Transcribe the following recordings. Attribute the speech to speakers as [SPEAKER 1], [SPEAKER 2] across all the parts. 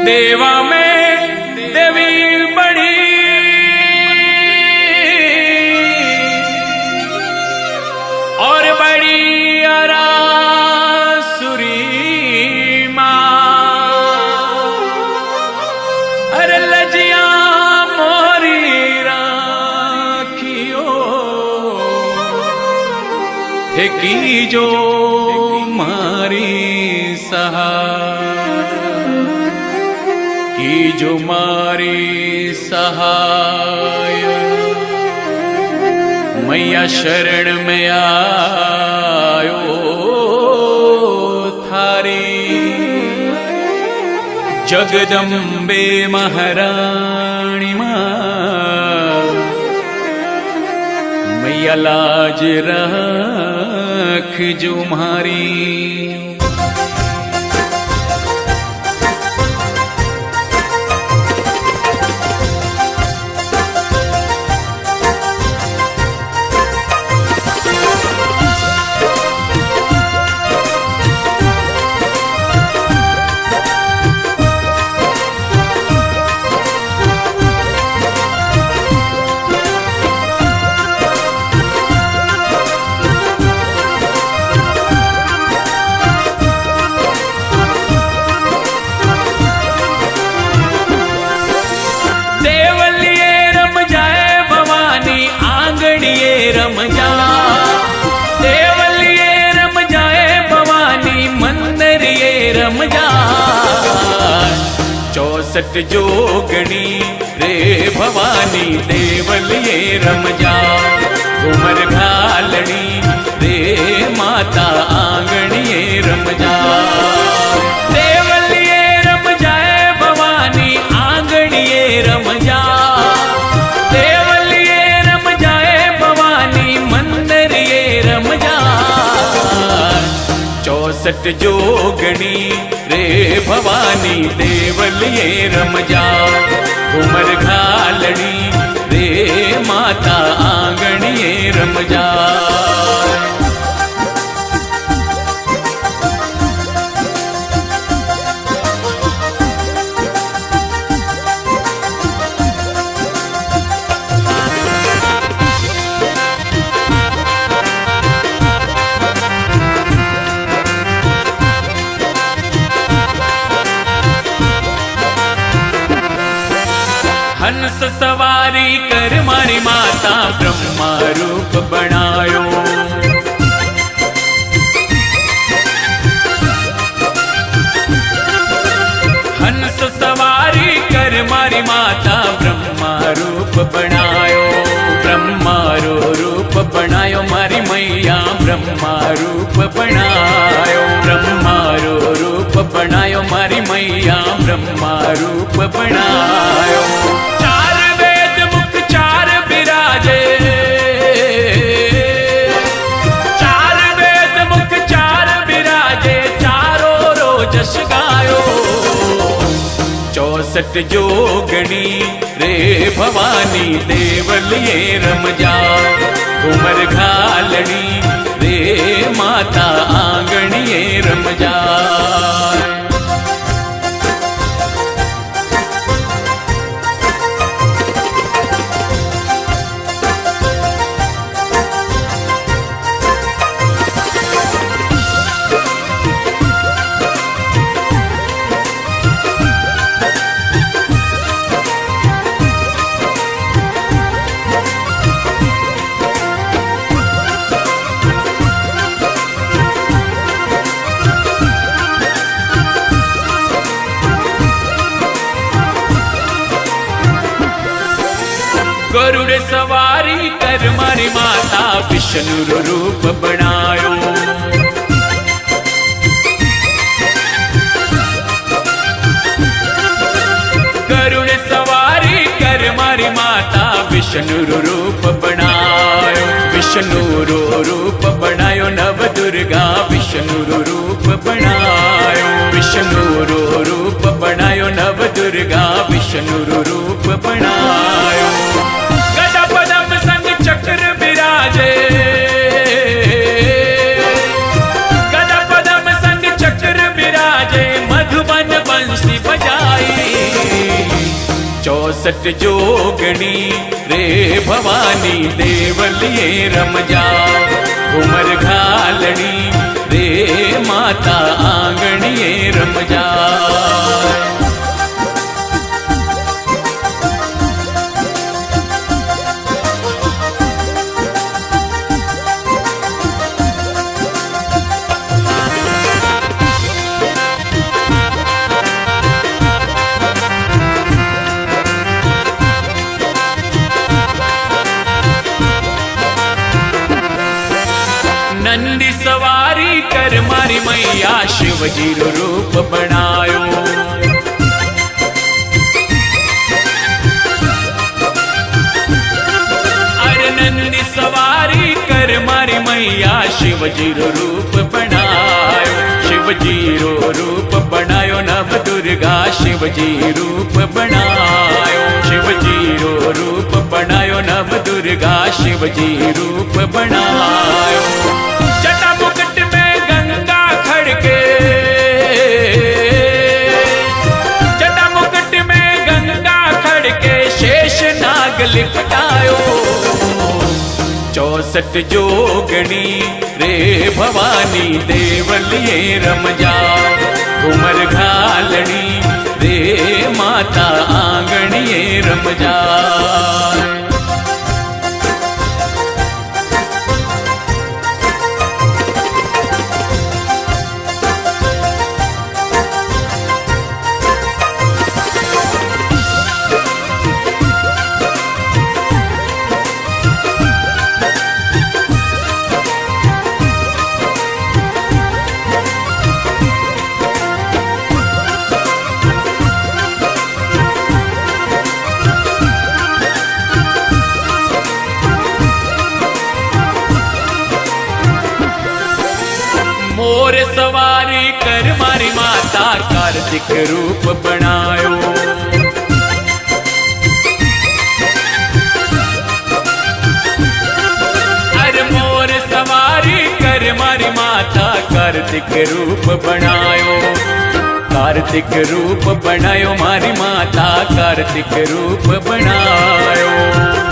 [SPEAKER 1] देवा में देवी बड़ी और बड़ी अरासुरी माँ। अरे लजिया मोरी राखियो थे की जो मारी सहाय की जो मारी सहाय। मैया शरण में आयो थारी जगदम्बे महारानी माँ। मैया लाज रख जो मारी। रम जा देवलिए रम जाए भवानी मंदिर ये रम जा। 64 जोगणी रे भवानी देवलिए रम जा। घूमर घालनी रे माता आंगणिए रम जा। देवलिए रम जाए भवानी आंगणिए रम जा। 64 जोगणी रे भवानी देवलिए रम जा। घूमर घालनी रे माता आंगणिए रम जा। हंस सवारी कर मारी माता ब्रह्मा रूप बनायो। हंस सवारी कर मारी माता ब्रह्मा रूप बनायो। ब्रह्मा रो रूप बनायो मारी मैया ब्रह्मा रूप बनायो। ब्रह्मा रो रूप बनायो मारी मैया ब्रह्मा रूप बनायो। जस गायो 64 जोगणी रे भवानी देवलिए रम जा। घूमर घालनी रे माता आंगणिए रम जा। गरुड़ सवारी कर मारी माता विष्णु रूप बनायो। गरुड़ सवारी कर मारी माता विष्णु रूप बनायो। विष्णु रूप बनायो नव दुर्गा विष्णु रूप बनायो। विष्णु रूप बनायो नव दुर्गा विष्णु रूप बनायो। चक्र विराजे गदा पदम संग चक्र विराजे मधुबन बंसी बजाई। जोगणी रे भवानी देवलिए रमजा। घूमर घालनी रे माता आंगणिए रमजा। नंदी सवारी कर मारी मैया शिवजी रो रूप बनायो। अरे नंदी सवारी कर मारी मैया शिवजी रो रूप बनायो। शिवजी रो रूप बनायो नव दुर्गा शिवजी रूप बनायो। शिवजी रो रूप बनायो नव दुर्गा शिवजी रूप बनायो। जटा मुकुट में गंगा खड़के, जटा मुकुट में गंगा खड़के शेष नाग लिपटायो। 64 जोगणी रे भवानी देवलिए रमजा। घूमर घालनी रे माता आंगणिए रमजा। मोर सवारी कर मारी माता कार्तिक रूप बनायो। अरे मोर सवारी कर मारी माता कार्तिक रूप बनायो। कार्तिक रूप बनायो मारी माता कार्तिक रूप बनायो।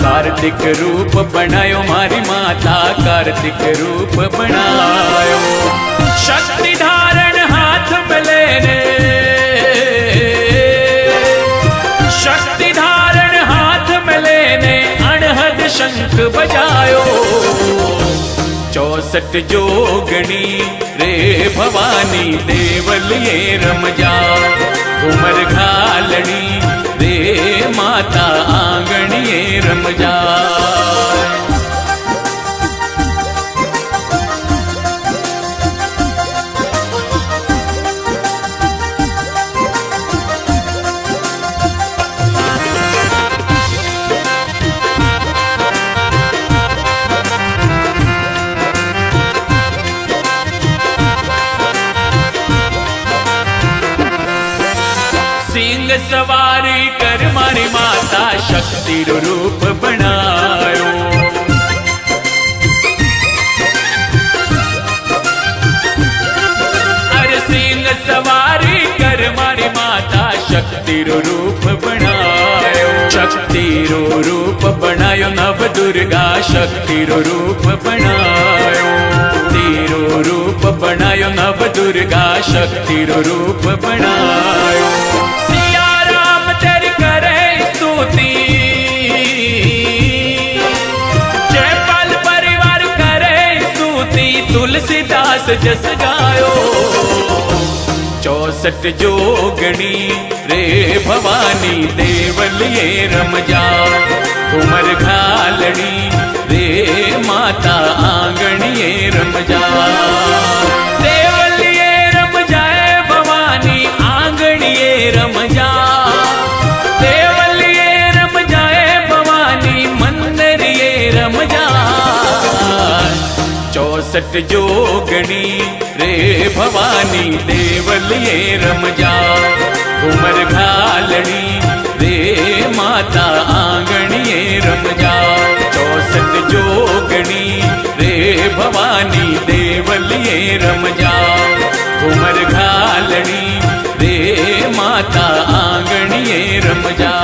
[SPEAKER 1] कार्तिक रूप बनायो मारी माता कार्तिक रूप बनायो। शक्ति धारण हाथ में लेने, शक्ति धारण हाथ में लेने अनहद शंख बजायो। 64 जोगणी रे भवानी देवलिए रमजा। घूमर घालनी रे माता आंगणिए रमजा। सिंह सवारी कर मारी माता शक्ति रूप बनायो। अरे सिंह सवारी कर मारी माता शक्ति रूप बनायो। शक्ति रूप बनायो नव दुर्गा शक्ति रूप बनायो। तीरो रूप बनायो नव दुर्गा शक्ति रूप बनायो। जयपाल परिवार करे स्तुति तुलसीदास जस गायो। 64 जोगणी रे भवानी देवलिए रमजा। घूमर घालनी रे माता आंगणिए रमजा। देवलिए रमजाए भवानी आंगणिए रमजा। 64 जोगणी रे भवानी देवलिए रमजा। घूमर घालनी रे माता आंगणिए रमजा। 64 जोगणी रे भवानी देवलिए रमजा। घूमर घालनी रे माता आंगणिए रमजा।